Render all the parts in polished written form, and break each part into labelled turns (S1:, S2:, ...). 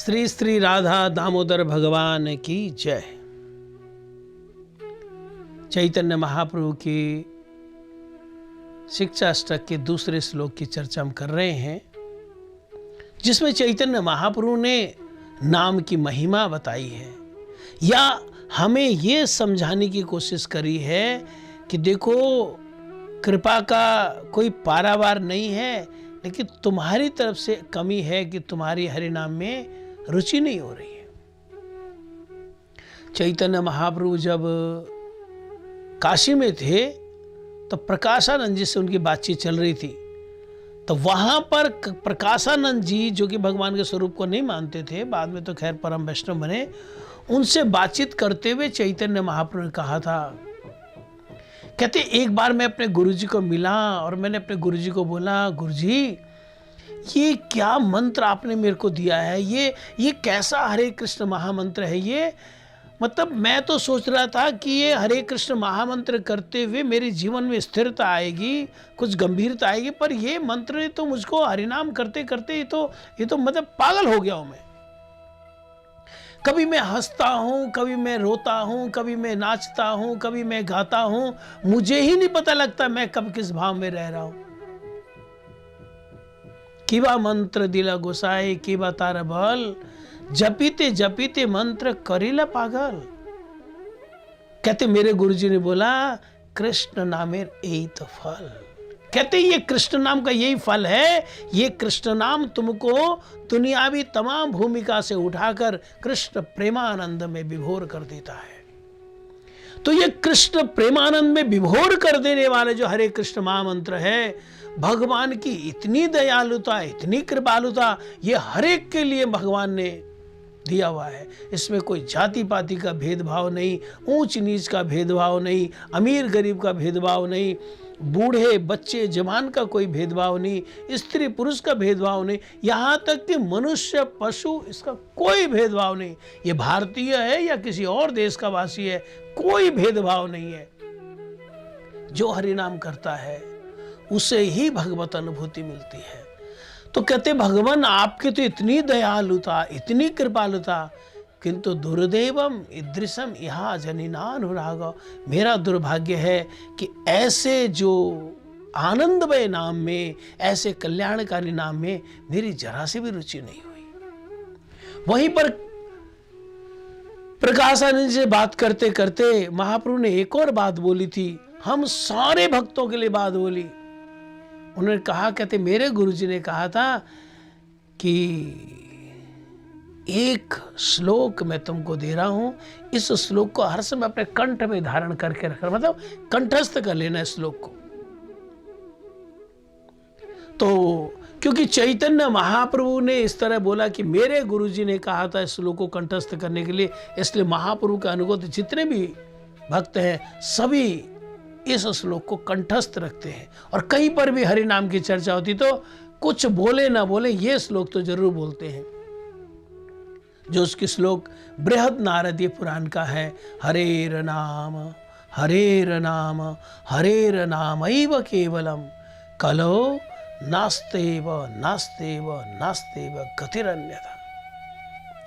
S1: श्री श्री राधा दामोदर भगवान की जय। चैतन्य महाप्रभु की शिक्षा अष्टक के दूसरे श्लोक की चर्चा हम कर रहे हैं, जिसमें चैतन्य महाप्रभु ने नाम की महिमा बताई है या हमें ये समझाने की कोशिश करी है कि देखो, कृपा का कोई पारावार नहीं है, लेकिन तुम्हारी तरफ से कमी है कि तुम्हारी हरि नाम में रुचि नहीं हो रही है। चैतन्य महाप्रभु जब काशी में थे तो प्रकाशानंद जी से उनकी बातचीत चल रही थी। तो वहां पर प्रकाशानंद जी, जो कि भगवान के स्वरूप को नहीं मानते थे, बाद में तो खैर परम वैष्णव बने, उनसे बातचीत करते हुए चैतन्य महाप्रभु ने कहा था, कहते एक बार मैं अपने गुरुजी को मिला और मैंने अपने गुरुजी को बोला, गुरुजी ये क्या मंत्र आपने मेरे को दिया है, ये कैसा हरे कृष्ण महामंत्र है ये। मतलब मैं तो सोच रहा था कि ये हरे कृष्ण महामंत्र करते हुए मेरे जीवन में स्थिरता आएगी, कुछ गंभीरता आएगी, पर ये मंत्र तो मुझको हरिनाम करते करते ये तो मतलब पागल हो गया हूं मैं। कभी मैं हंसता हूं, कभी मैं रोता हूं, कभी मैं नाचता हूं, कभी मैं गाता हूं, मुझे ही नहीं पता लगता मैं कब किस भाव में रह रहा हूं। किवा मंत्र दिला गोसाई किवा तार बल, जपीते जपीते मंत्र करीला पागल। कहते मेरे गुरुजी ने बोला, कृष्ण नामेर यही तो फल। कहते ये कृष्ण नाम का यही फल है। ये कृष्ण नाम तुमको दुनियावी तमाम भूमिका से उठाकर कृष्ण प्रेमानंद में विभोर कर देता है। तो ये कृष्ण प्रेमानंद में विभोर कर देने वाले जो हरे कृष्ण महामंत्र है, भगवान की इतनी दयालुता, इतनी कृपालुता, ये हर एक के लिए भगवान ने दिया हुआ है। इसमें कोई जाति पाति का भेदभाव नहीं, ऊंच नीच का भेदभाव नहीं, अमीर गरीब का भेदभाव नहीं, बूढ़े बच्चे जवान का कोई भेदभाव नहीं, स्त्री पुरुष का भेदभाव नहीं, यहाँ तक कि मनुष्य पशु, इसका कोई भेदभाव नहीं। ये भारतीय है या किसी और देश का वासी है, कोई भेदभाव नहीं है। जो हरिनाम करता है उसे ही भगवत अनुभूति मिलती है। तो कहते भगवान आपकी तो इतनी दयालुता, इतनी कृपालुता, किंतु दुर्दैवम ईदृशम यहाँ जनिनानुराग। मेरा दुर्भाग्य है कि ऐसे जो आनंदमय नाम में, ऐसे कल्याणकारी नाम में मेरी जरा से भी रुचि नहीं हुई। वहीं पर प्रकाशानंद से बात करते करते महाप्रभु ने एक और बात बोली थी, हम सारे भक्तों के लिए बात बोली। उन्होंने कहा, कहते मेरे गुरुजी ने कहा था कि एक श्लोक मैं तुमको दे रहा हूं, इस श्लोक को हर समय अपने कंठ में धारण करके रखना, मतलब कंठस्थ कर लेना इस श्लोक को। तो क्योंकि चैतन्य महाप्रभु ने इस तरह बोला कि मेरे गुरुजी ने कहा था इस श्लोक को कंठस्थ करने के लिए, इसलिए महाप्रभु के अनुगत जितने भी भक्त हैं सभी इस श्लोक को कंठस्थ रखते हैं। और कहीं पर भी हरि नाम की चर्चा होती तो कुछ बोले ना बोले ये श्लोक तो जरूर बोलते हैं। जो उसकी श्लोक बृहद नारदीय पुराण का है, हरेर नाम हरेर नाम हरेर नामैव केवलम कलो नास्तेव नास्तेव नास्तेव गतिरन्यथा।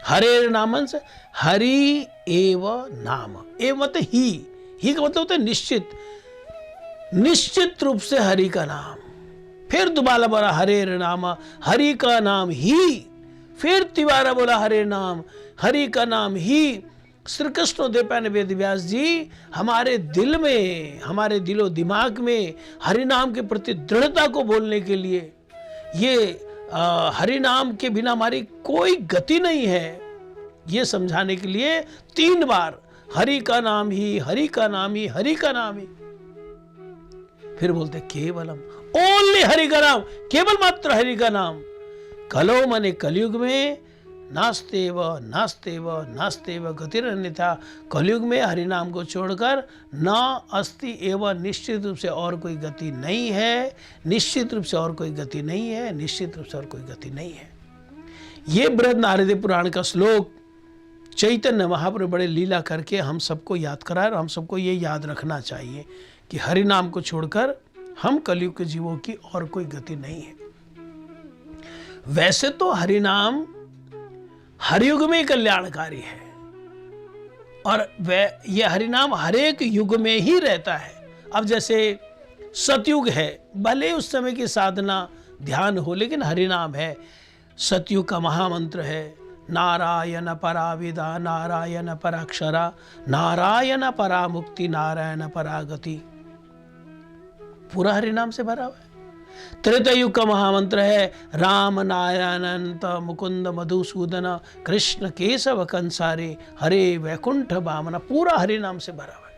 S1: हरेर नामन से हरि एव नाम, एव मतलब ही का मतलब होता है निश्चित, निश्चित रूप से हरि का नाम। फिर दोबारा बोला हरेर नाम, हरि का नाम ही। फिर तिबारा बोला हरे नाम, हरि का नाम ही। श्री कृष्ण देवपायन वेद व्यास जी हमारे दिल में, हमारे दिलो दिमाग में हरि नाम के प्रति दृढ़ता को बोलने के लिए, ये हरि नाम के बिना हमारी कोई गति नहीं है, ये समझाने के लिए 3 बार हरि का नाम ही, हरि का नाम ही, हरि का नाम ही। फिर बोलते केवलम, ओनली हरि का नाम, केवल मात्र हरि का नाम। कलो मने कलयुग में नास्तेव नास्तेव नास्तेव गतिरन्यथा। कलयुग में हरि नाम को छोड़कर ना अस्ति एवं, निश्चित रूप से और कोई गति नहीं है, निश्चित रूप से और कोई गति नहीं है, निश्चित रूप से और कोई गति नहीं है। ये बृहद नारदीय पुराण का श्लोक चैतन्य महाप्रभु बड़े लीला करके हम सबको याद कराए, और हम सबको ये याद रखना चाहिए कि हरि नाम को छोड़कर हम कलयुग के जीवों की और कोई गति नहीं है। वैसे तो हरि नाम हर युग में कल्याणकारी है और वह यह हरिनाम हर एक युग में ही रहता है। अब जैसे सतयुग है, भले उस समय की साधना ध्यान हो, लेकिन हरिनाम है। सतयुग का महामंत्र है नारायण परा विदा, नारायण पराक्षरा, नारायण परा मुक्ति, नारायण परा गति। पूरा हरिनाम से भरा हुआ है। त्रेता युग का महामंत्र है राम नारायण अनंत मुकुंद मधुसूदन, कृष्ण केशव कंसारे, हरे वैकुंठ वामन। पूरा हरिनाम से भरा हुआ है।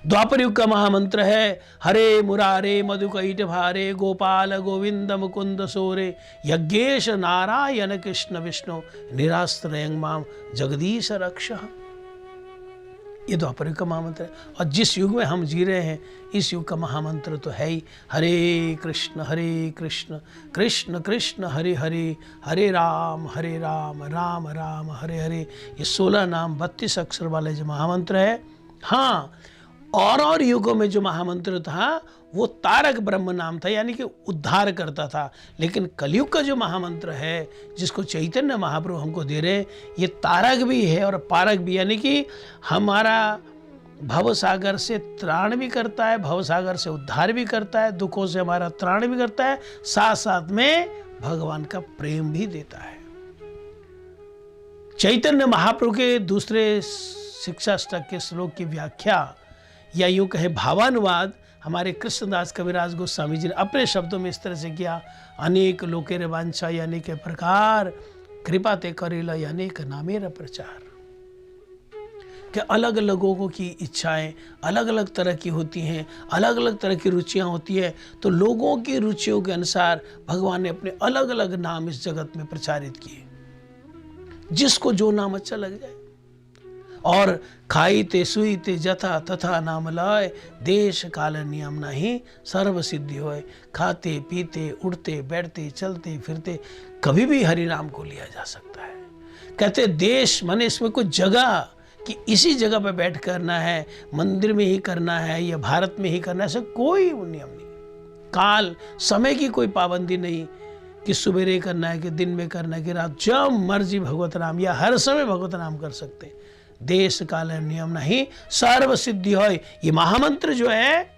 S1: द्वापर युग का महामंत्र है हरे मुरारे मधुकैट भारे, गोपाल गोविंद मुकुंद सोरे, यज्ञेश नारायण कृष्ण विष्णु, निराश्रयं माम जगदीश रक्ष। ये द्वापर युग का महामंत्र है। और जिस युग में हम जी रहे हैं, इस युग का महामंत्र तो है ही हरे कृष्ण कृष्ण कृष्ण हरे हरे, हरे राम राम राम हरे हरे। ये 16 नाम 32 अक्षर वाले जो महामंत्र है। हाँ, और युगों में जो महामंत्र था वो तारक ब्रह्म नाम था, यानी कि उद्धार करता था। लेकिन कलयुग का जो महामंत्र है जिसको चैतन्य महाप्रभु हमको दे रहे, ये तारक भी है और पारक भी, यानी कि हमारा भवसागर से त्राण भी करता है, भवसागर से उद्धार भी करता है, दुखों से हमारा त्राण भी करता है, साथ साथ में भगवान का प्रेम भी देता है। चैतन्य महाप्रभु के दूसरे शिक्षाष्टक के श्लोक की व्याख्या या यूं कहे भावानुवाद हमारे कृष्णदास कविराज गोस्वामी जी ने अपने शब्दों में इस तरह से किया। अनेक लोकेर वांछा अनेक प्रकार, कृपा ते करेला अनेक नामेर प्रचार। कि अलग अलग लोगों की इच्छाएं अलग अलग तरह की होती हैं, अलग अलग तरह की रुचियां होती है, तो लोगों की रुचियों के अनुसार भगवान ने अपने अलग अलग नाम इस जगत में प्रचारित किए, जिसको जो नाम अच्छा लग जाए। और खाई ते सुई ते जथा तथा नाम लाए, देश काल नियम नहीं सर्व सिद्धि होए। खाते पीते उठते बैठते चलते फिरते कभी भी हरि नाम को लिया जा सकता है। कहते देश माने इसमें कोई जगह कि इसी जगह पर बैठ करना है, मंदिर में ही करना है या भारत में ही करना है, ऐसा कोई नियम नहीं। काल समय की कोई पाबंदी नहीं कि सवेरे करना है कि दिन में करना है कि रात, जब मर्जी भगवत नाम या हर समय भगवत नाम कर सकते हैं। देश काल नियम नहीं सर्व सिद्धि होय। ये महामंत्र जो है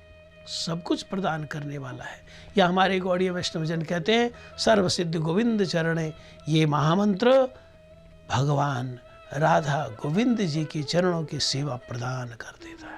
S1: सब कुछ प्रदान करने वाला है। या हमारे गौड़ीय वैष्णव जन कहते हैं सर्व सिद्धि गोविंद चरणे। ये महामंत्र भगवान राधा गोविंद जी के चरणों की सेवा प्रदान कर देता है।